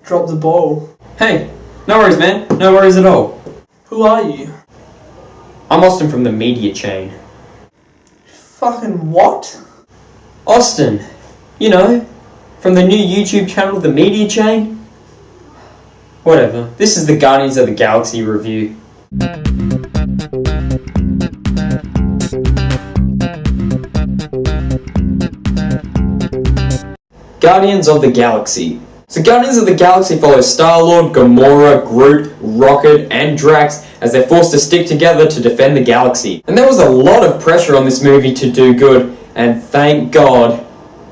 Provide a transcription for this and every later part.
Drop the ball. Hey, no worries, man. No worries at all. Who are you? I'm Austin from the Media Chain. Fucking what? Austin, you know, from the new YouTube channel, The Media Chain? Whatever. This is the Guardians of the Galaxy review. Guardians of the Galaxy. So Guardians of the Galaxy follows Star-Lord, Gamora, Groot, Rocket, and Drax as they're forced to stick together to defend the galaxy. And there was a lot of pressure on this movie to do good, and thank God,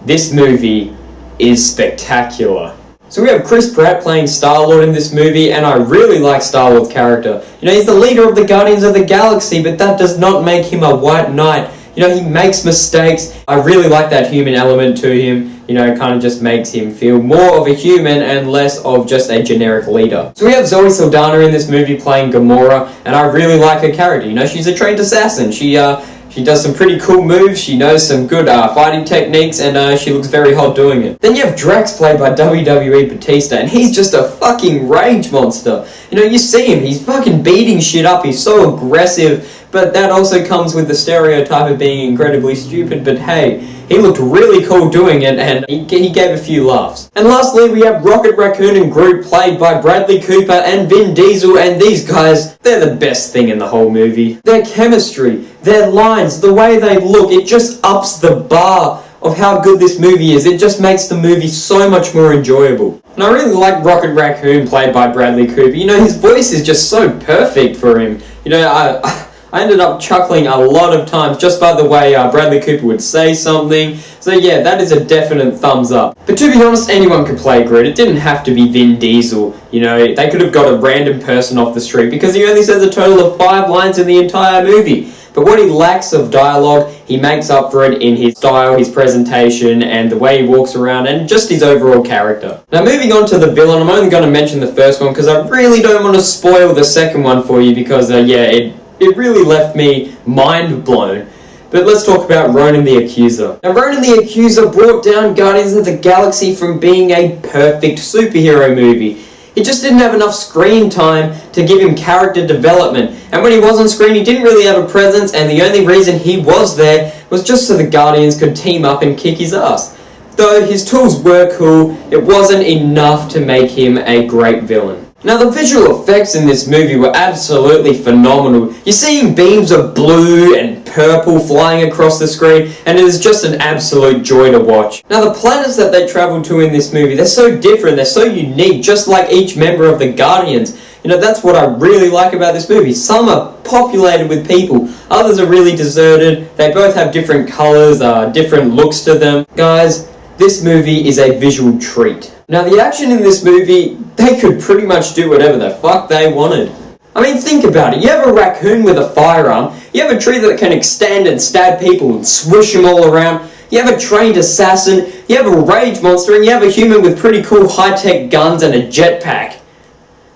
this movie is spectacular. So we have Chris Pratt playing Star-Lord in this movie, and I really like Star-Lord's character. You know, he's the leader of the Guardians of the Galaxy, but that does not make him a white knight. You know, he makes mistakes. I really like that human element to him. You know, it kind of just makes him feel more of a human and less of just a generic leader. So we have Zoe Saldana in this movie playing Gamora, and I really like her character. You know, she's a trained assassin. She does some pretty cool moves, she knows some good fighting techniques, and she looks very hot doing it. Then you have Drax played by WWE Batista, and he's just a fucking rage monster. You know, you see him, he's fucking beating shit up, he's so aggressive, but that also comes with the stereotype of being incredibly stupid, but hey, he looked really cool doing it, and he gave a few laughs. And lastly, we have Rocket Raccoon and Groot played by Bradley Cooper and Vin Diesel, and these guys, they're the best thing in the whole movie. Their chemistry, their lines, the way they look, it just ups the bar of how good this movie is. It just makes the movie so much more enjoyable. And I really like Rocket Raccoon played by Bradley Cooper. You know, his voice is just so perfect for him. You know, I ended up chuckling a lot of times just by the way Bradley Cooper would say something. So yeah, that is a definite thumbs up. But to be honest, anyone could play Groot. It didn't have to be Vin Diesel. You know, they could have got a random person off the street because he only says a total of 5 lines in the entire movie. But what he lacks of dialogue, he makes up for it in his style, his presentation, and the way he walks around, and just his overall character. Now moving on to the villain, I'm only going to mention the first one because I really don't want to spoil the second one for you because, yeah, it really left me mind blown. But let's talk about Ronan the Accuser. Now Ronan the Accuser brought down Guardians of the Galaxy from being a perfect superhero movie. He just didn't have enough screen time to give him character development. And when he was on screen, he didn't really have a presence, and the only reason he was there was just so the Guardians could team up and kick his ass. Though his tools were cool, it wasn't enough to make him a great villain. Now the visual effects in this movie were absolutely phenomenal. You're seeing beams of blue and purple flying across the screen, and it is just an absolute joy to watch. Now the planets that they travel to in this movie, they're so different, they're so unique, just like each member of the Guardians. You know, that's what I really like about this movie. Some are populated with people, others are really deserted, they both have different colours, different looks to them. Guys, this movie is a visual treat. Now the action in this movie, they could pretty much do whatever the fuck they wanted. I mean, think about it. You have a raccoon with a firearm, you have a tree that can extend and stab people and swish them all around, you have a trained assassin, you have a rage monster, and you have a human with pretty cool high-tech guns and a jetpack.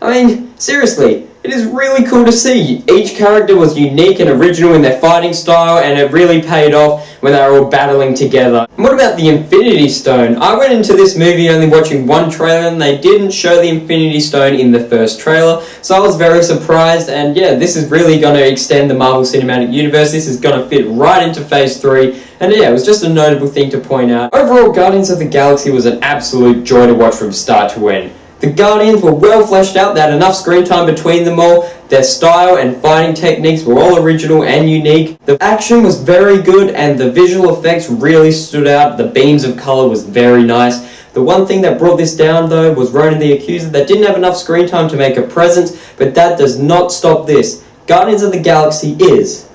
I mean, seriously, it is really cool to see. Each character was unique and original in their fighting style, and it really paid off when they were all battling together. And what about the Infinity Stone? I went into this movie only watching one trailer, and they didn't show the Infinity Stone in the first trailer, so I was very surprised, and yeah, this is really going to extend the Marvel Cinematic Universe. This is going to fit right into Phase 3, and yeah, it was just a notable thing to point out. Overall, Guardians of the Galaxy was an absolute joy to watch from start to end. The Guardians were well fleshed out, they had enough screen time between them all, their style and fighting techniques were all original and unique, the action was very good and the visual effects really stood out, the beams of colour was very nice. The one thing that brought this down though was Ronan the Accuser that didn't have enough screen time to make a presence, but that does not stop this. Guardians of the Galaxy is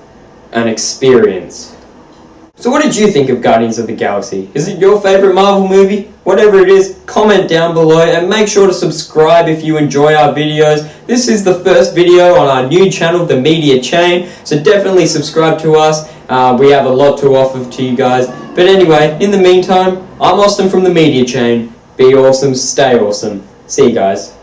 an experience. So what did you think of Guardians of the Galaxy? Is it your favourite Marvel movie? Whatever it is, comment down below and make sure to subscribe if you enjoy our videos. This is the first video on our new channel, The Media Chain, so definitely subscribe to us. We have a lot to offer to you guys. But anyway, in the meantime, I'm Austin from The Media Chain. Be awesome, stay awesome. See you guys.